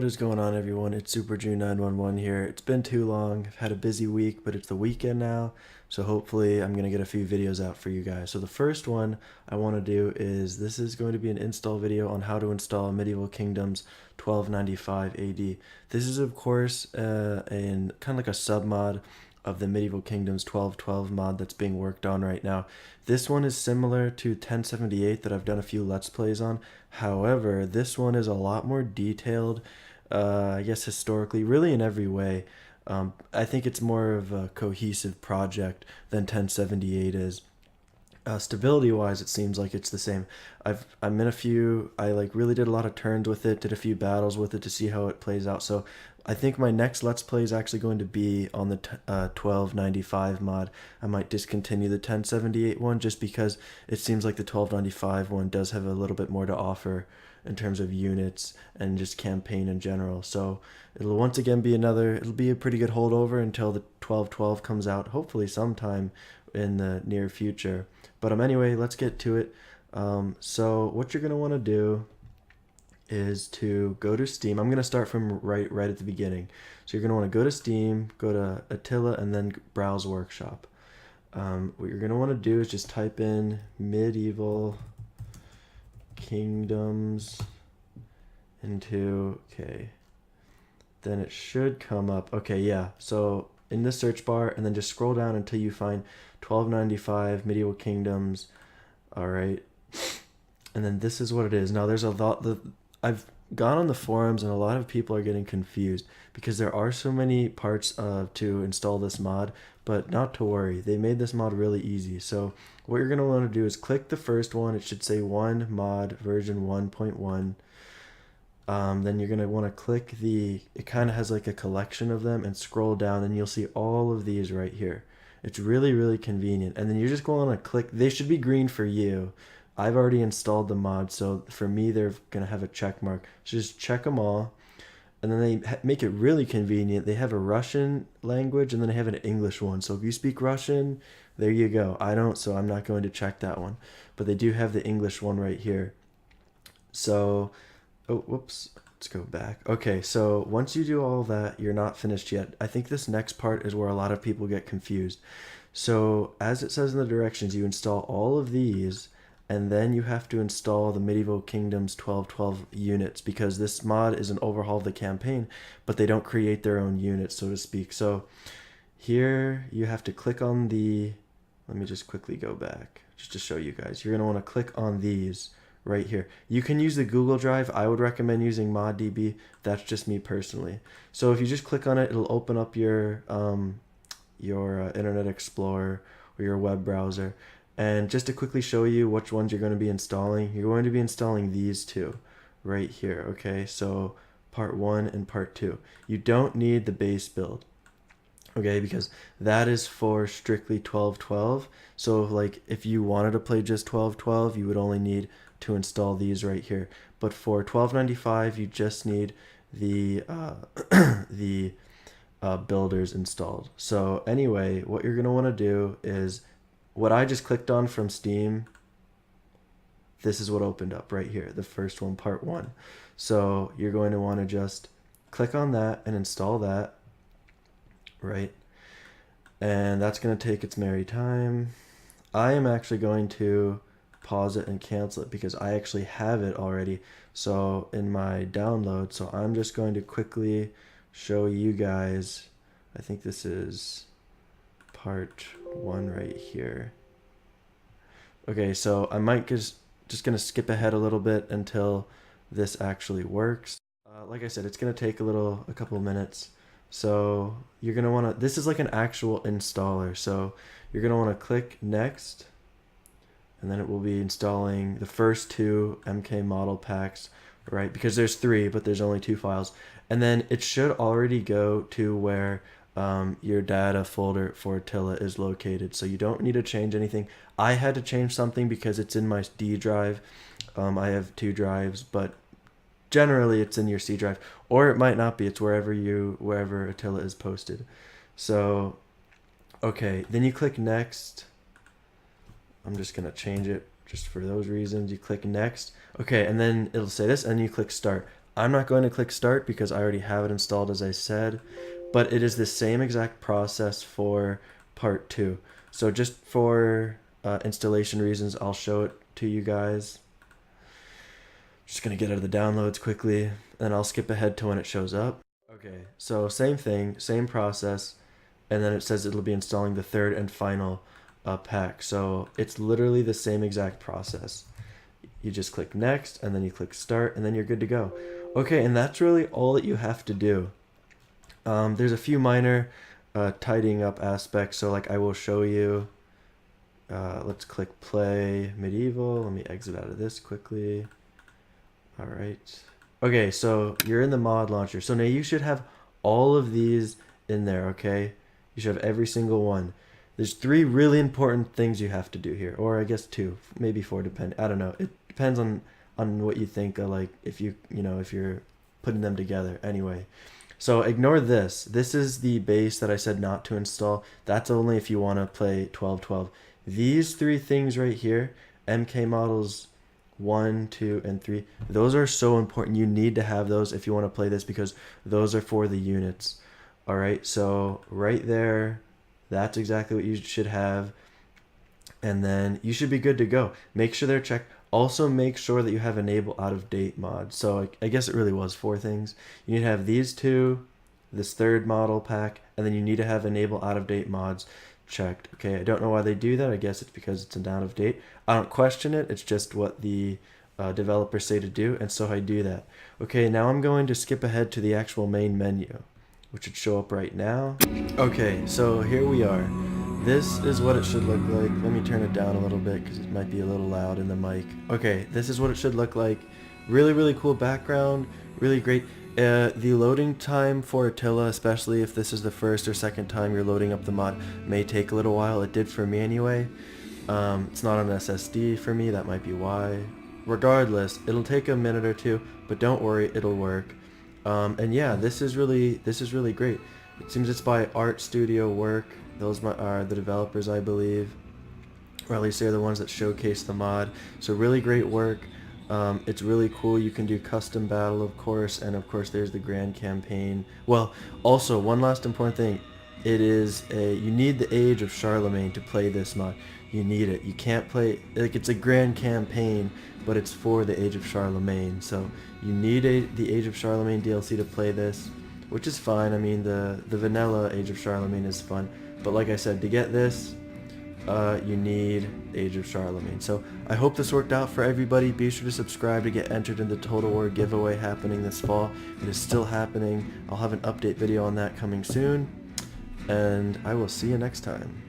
is going on, everyone? It's Super Drew 911 here. It's been too long. I've had a busy week, but it's the weekend now, so hopefully I'm going to get a few videos out for you guys. So the first one I want to do is this is going to be an install video on how to install Medieval Kingdoms 1295 AD. This is, of course, kind of like a sub-mod of the Medieval Kingdoms 1212 mod that's being worked on right now. This one is similar to 1078 that I've done a few Let's Plays on. However, this one is a lot more detailed, I guess historically, really in every way. I think it's more of a cohesive project than 1078 is. Stability wise, it seems like it's the same. I'm in a few. I like really did a lot of turns with it, did a few battles with it to see how it plays out. So I think my next Let's Play is actually going to be on the 1295 mod. I might discontinue the 1078 one just because it seems like the 1295 one does have a little bit more to offer in terms of units and just campaign in general. So it'll once again be it'll be a pretty good holdover until the 1212 comes out, hopefully sometime in the near future. But anyway, let's get to it. So what you're going to want to do is to go to Steam. I'm going to start from right at the beginning. So you're going to want to go to Steam, go to Attila, and then browse Workshop. What you're going to want to do is just type in Medieval Kingdoms into, okay, then it should come up. Okay, yeah, so in the search bar, and then just scroll down until you find 1295 Medieval Kingdoms. All right, and then this is what it is. Now there's a lot. I've gone on the forums and a lot of people are getting confused because there are so many parts to install this mod, but not to worry. They made this mod really easy. So what you're going to want to do is click the first one. It should say 1 mod version 1.1. Then you're going to want to click it kind of has like a collection of them, and scroll down and you'll see all of these right here. It's really, really convenient. And then you're just going to click, they should be green for you. I've already installed the mod, so for me, they're going to have a check mark. So just check them all. And then they make it really convenient. They have a Russian language, and then they have an English one. So if you speak Russian, there you go. I don't, so I'm not going to check that one. But they do have the English one right here. So, oh, whoops. Let's go back. Okay, so once you do all that, you're not finished yet. I think this next part is where a lot of people get confused. So as it says in the directions, you install all of these, and then you have to install the Medieval Kingdoms 1212 units, because this mod is an overhaul of the campaign, but they don't create their own units, so to speak. So here you have to click on let me just quickly go back just to show you guys. You're going to want to click on these right here. You can use the Google Drive. I would recommend using ModDB. That's just me personally. So if you just click on it, it'll open up your Internet Explorer or your web browser. And just to quickly show you which ones you're going to be installing, you're going to be installing these two right here. Okay, so part 1 and part 2. You don't need the base build, okay, because that is for strictly 1212. So like if you wanted to play just 1212, you would only need to install these right here. But for 1295, you just need the builders installed. So anyway, what you're going to want to do is what I just clicked on from Steam. This is what opened up right here, the first one, part 1. So you're going to want to just click on that and install that, right? And that's going to take its merry time. I am actually going to pause it and cancel it because I actually have it already, so in my download. So I'm just going to quickly show you guys. I think this is part 1 right here. Okay, so I might just gonna skip ahead a little bit until this actually works. Like I said, it's gonna take a couple minutes. So you're gonna want to, this is like an actual installer, so you're gonna want to click next, and then it will be installing the first 2 MK model packs, right? Because there's 3, but there's only 2 files. And then it should already go to where your data folder for Attila is located. So you don't need to change anything. I had to change something because it's in my D drive. I have 2 drives, but generally it's in your C drive, or it might not be. It's wherever Attila is posted. So, okay, then you click next. I'm just gonna change it just for those reasons. You click next. Okay, and then it'll say this, and you click start. I'm not going to click start because I already have it installed, as I said, but it is the same exact process for part 2. So just for installation reasons, I'll show it to you guys. Just gonna get out of the downloads quickly, and I'll skip ahead to when it shows up. Okay, so same thing, same process, and then it says it'll be installing the third and final pack. So it's literally the same exact process. You just click next, and then you click start, and then you're good to go. Okay, and that's really all that you have to do. There's a few minor tidying up aspects, so like I will show you. Let's click play medieval. Let me exit out of this quickly. All right. Okay, so you're in the mod launcher. So now you should have all of these in there, okay? You should have every single one. There's 3 really important things you have to do here, or I guess 2, maybe 4, depend. I don't know. It depends on what you think. Like if if you're putting them together. Anyway, so ignore this. This is the base that I said not to install. That's only if you want to play 12-12. These 3 things right here, MK models 1, 2, and 3. Those are so important. You need to have those if you want to play this because those are for the units. All right, so right there, that's exactly what you should have. And then you should be good to go. Make sure they're checked. Also make sure that you have enable out of date mod. So I guess it really was 4 things. You need to have these 2, this 3rd model pack, and then you need to have enable out of date mods checked. Okay, I don't know why they do that. I guess it's because it's an out of date. I don't question it. It's just what the developers say to do, and so I do that. Okay, now I'm going to skip ahead to the actual main menu, which should show up right now. Okay, so here we are. This is what it should look like. Let me turn it down a little bit because it might be a little loud in the mic. Okay, this is what it should look like. Really, really cool background. Really great. The loading time for Attila, especially if this is the first or second time you're loading up the mod, may take a little while. It did for me anyway. It's not on SSD for me, that might be why. Regardless, it'll take a minute or 2, but don't worry, it'll work. And yeah, this is really great. It seems it's by Art Studio Work. Those are the developers, I believe, or at least they're the ones that showcase the mod. So really great work. It's really cool. You can do custom battle, of course, and of course there's the grand campaign. Well, also one last important thing, you need the Age of Charlemagne to play this mod. You need it. You can't play, like, it's a grand campaign, but it's for the Age of Charlemagne. So you need the Age of Charlemagne DLC to play this, which is fine. I mean, the vanilla Age of Charlemagne is fun, but like I said, to get this, you need Age of Charlemagne. So I hope this worked out for everybody. Be sure to subscribe to get entered in the Total War giveaway happening this fall. It is still happening. I'll have an update video on that coming soon, and I will see you next time.